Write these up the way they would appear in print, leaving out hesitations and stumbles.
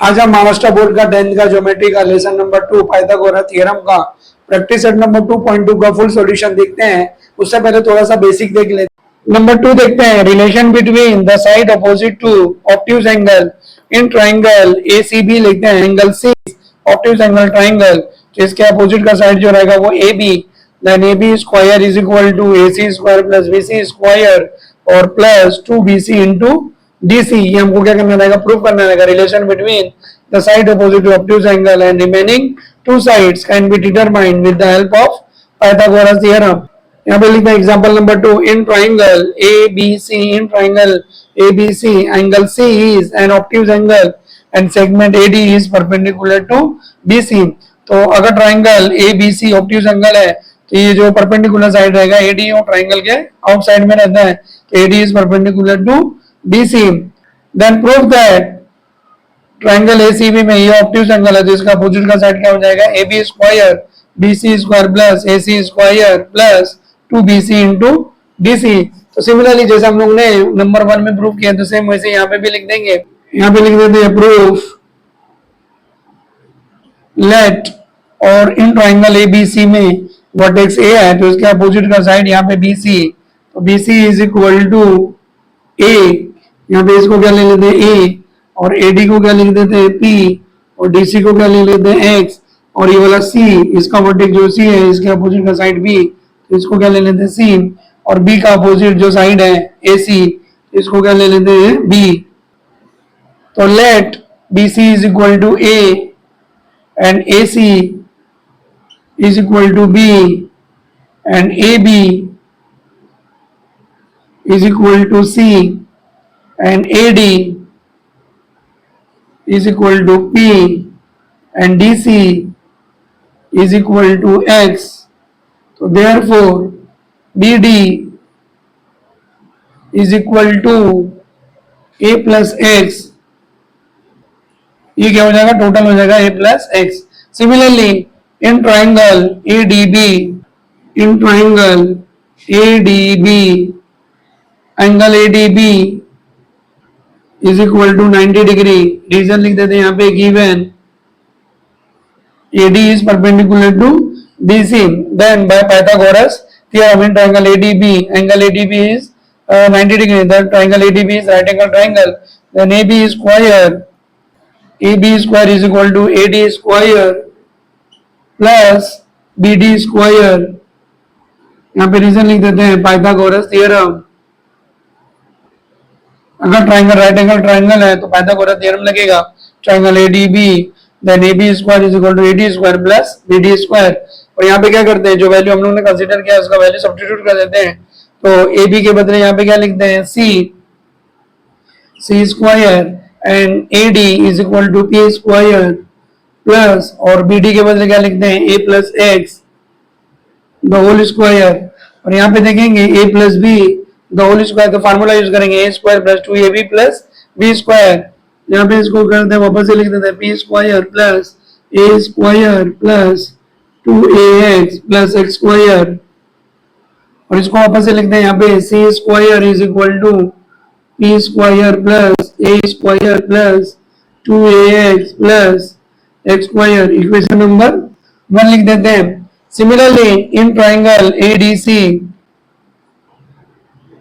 आज हम महाराष्ट्र बोर्ड का 10th का ज्योमेट्री का लेसन नंबर 2 पाइथागोरस थ्योरम का प्रैक्टिस सेट नंबर 2.2 का फुल सॉल्यूशन देखते हैं। उससे पहले थोड़ा सा बेसिक देख लेते हैं। नंबर 2 देखते हैं, relation between the side opposite to obtuse angle in triangle ACB लिखते हैं। Angle C obtuse angle triangle, तो इसके अपोजिट का साइड जो रहेगा वो AB, then AB square is equal to AC square plus BC square और प्लस 2BC इंटू DC। ये हमको क्या करना रहेगा, प्रूव करना रहेगा। Relation between the side opposite to obtuse angle and remaining two sides can be determined with the help of Pythagoras theorem. यहाँ पे लिखते हैं example number 2, in triangle ABC, in triangle ABC angle C is an obtuse angle and segment AD is perpendicular to BC। तो अगर triangle ABC obtuse angle है तो ये जो परपेंडिकुलर साइड रहेगा AD और ट्राइंगल के आउट साइड में रहता है, तो AD is perpendicular to BC। Then prove that triangle ACB में ये ऑब्ट्यूज एंगल है, तो इसका अपोजिट का साइड क्या हो जाएगा, AB square BC square plus AC square plus 2BC into DC। तो सिमिलरली जैसे हम लोग ने नंबर 1 में प्रूव किया, तो सेम वैसे यहाँ पे भी लिख देंगे। यहाँ पे लिख देते हैं प्रूफ लेट, और इन ट्राइंगल ABC में वर्टेक्स A है, तो इसके अपोजिट का साइड यहाँ पे BC, तो BC is equal to A, यहाँ पे इसको क्या ले लेते हैं A, और AD को क्या लिख देते हैं P, और DC को क्या ले लेते हैं X, और ये वाला C, इसका वर्टेक्स जो C है इसके अपोजिट का साइड B, तो इसको क्या ले लेते हैं C, और B का अपोजिट जो साइड है AC, इसको क्या ले लेते हैं B। तो let BC is equal to A and AC is equal to B and AB is equal to C and AD is equal to P and DC is equal to X. So therefore BD is equal to A plus X. ये क्या हो जाएगा, total हो जाएगा A plus X. Similarly in triangle ADB, in triangle ADB angle ADB is equal to 90 degree. Reason लिख देते हैं यहाँ पे, given AD is perpendicular to BC, then by Pythagoras theorem in triangle ADB, angle ADB is 90 degree, then triangle ADB is right angle triangle, then AB square is equal to AD square plus BD square. यहाँ पे reason लिख देते हैं Pythagoras theorem. अगर triangle right angle triangle है तो Pythagoras theorem लगेगा। Triangle ADB, then AB square is equal to AD square plus BD square. और यहाँ पे क्या करते हैं, जो वैल्यू हम लोग ने कंसीडर किया उसका वैल्यू सब्स्टिट्यूट कर देते हैं। तो AB के बदले यहाँ पे क्या लिखते हैं, C square and AD is equal to P square plus, और BD के बदले क्या लिखते हैं, A plus X the whole square. और यहाँ पे देखेंगे A plus B the whole square, तो फार्मूला यूज करेंगे A square plus 2AB plus B square. यहाँ पे इसको करते हैं, वापस से लिख देते हैं P square plus A square plus 2AX plus X square, और इसको वापस से लिखते हैं यहाँ पे C square is equal to P square plus A square plus 2AX plus X square. Equation number 1 लिख देते हैं। Similarly in triangle ADC,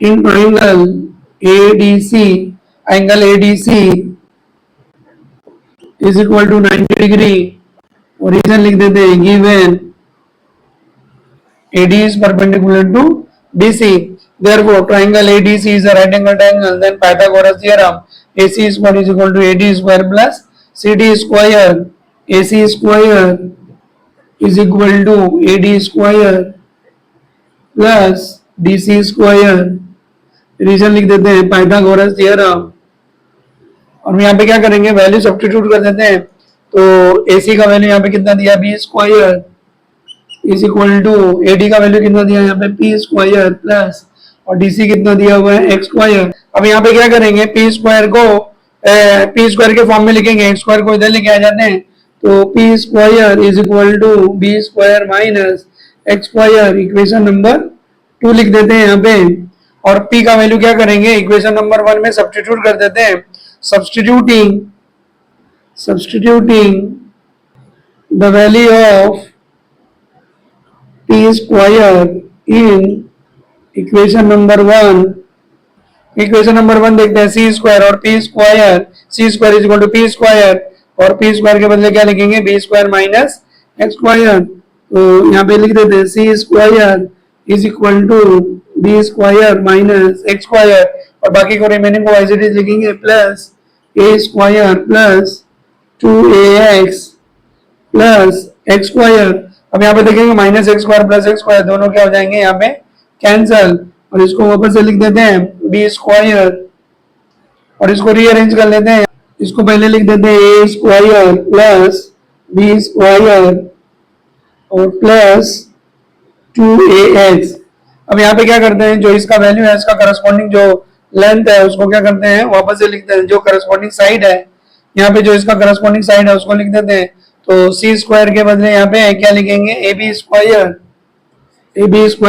in triangle ADC, angle ADC is equal to 90 degree, और रीजन लिख देते हैं, given AD is perpendicular to BC, therefore triangle ADC is a right angle triangle, then Pythagoras theorem AC square is equal to AD square plus CD square, AC square is equal to AD square plus DC square। Reason लिख देते हैं Pythagoras theorem, और यहाँ पे क्या करेंगे, value substitute कर देते हैं। तो AC का वैल्यू यहाँ पे कितना दिया, B square is equal to AD का वैल्यू कितना दिया यहाँ पे P स्क्वायर प्लस, और DC कितना दिया हुआ है X स्क्वायर। अब यहाँ पे क्या करेंगे, P स्क्वायर को P स्क्वायर के फॉर्म में लिखेंगे, X स्क्वायर को इधर लेके आ जाते हैं, तो P square is equal to B square minus X square. Equation number 2 लिख देते हैं यहाँ पे, और P का वैल्यू क्या करेंगे, इक्वेशन नंबर 1 में सब्स्टिट्यूट कर देते हैं। Substituting substituting the value of p square in equation number 1। Equation number 1 देखते हैं, सी स्क्वायर और p square, c square is equal to p square और पी स्क्वायर के बदले क्या लिखेंगे, b square minus x square. तो यहाँ पे लिख देते हैं c square is equal to b square minus x square और बाकी को रिमेनिंग को एज इट इज लिखेंगे प्लस ए square plus 2ax plus x square. अब यहाँ पे देखेंगे minus x square plus x square दोनों क्या हो जाएंगे यहाँ पे कैंसल और इसको वापस से लिख देते हैं बी स्क्वायर और इसको रीअरेंज कर लेते हैं। इसको पहले लिख देते हैं ए स्क्वायर प्लस बी स्क्वायर और प्लस 2ax। अब यहाँ पे क्या करते हैं, जो इसका वैल्यू है इसका करस्पॉन्डिंग जो लेंथ है उसको क्या करते हैं वापस से लिखते हैं, जो करस्पॉन्डिंग साइड है यहाँ पे जो इसका करस्पॉन्डिंग साइड है उसको लिख देते हैं। तो सी स्क्वायर के बदले यहाँ पे क्या लिखेंगे A B square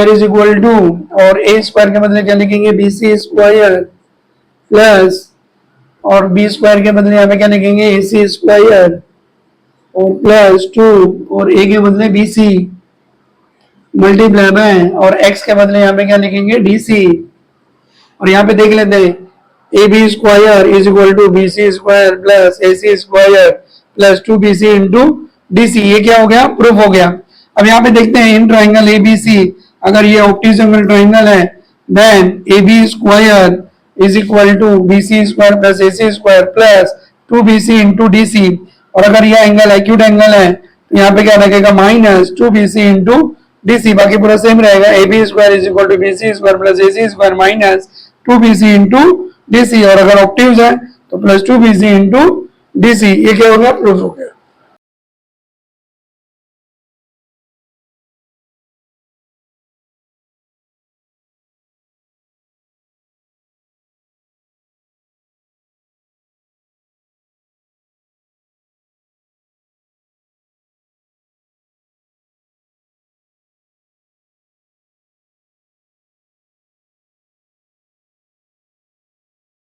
is equal to और ए स्क्वायर के बदले क्या लिखेंगे बी सी स्क्वायर प्लस और बी स्क्वायर के बदले यहाँ पे क्या लिखेंगे ए सी स्क्वायर और प्लस 2 और ए के बदले बी सी मल्टीप्लाई बाय और एक्स के बदले यहाँ पे क्या लिखेंगे डी सी और यहाँ पे देख लेते हैं A B square is equal to B C square plus A C square plus 2bc into D ये क्या हो गया, प्रूफ हो गया। अब यहाँ पे देखते हैं इन ट्राइंगल एबीसी अगर ये ऑप्टिजोनल ट्राइंगल है then A B square is equal to B C square plus A C square plus 2bc into D C और अगर ये एंगल एक्यूट एंगल है तो यहाँ पे क्या लगेगा माइनस 2bc इंटू डी सी, बाकी पूरा सेम रहेगा A B square is equal to B C square plus A C square minus 2bc into D C और अगर ऑप्टिव्स है तो प्लस 2bc इंटू डी सी। ये क्या हो गया, प्रूफ हो गया।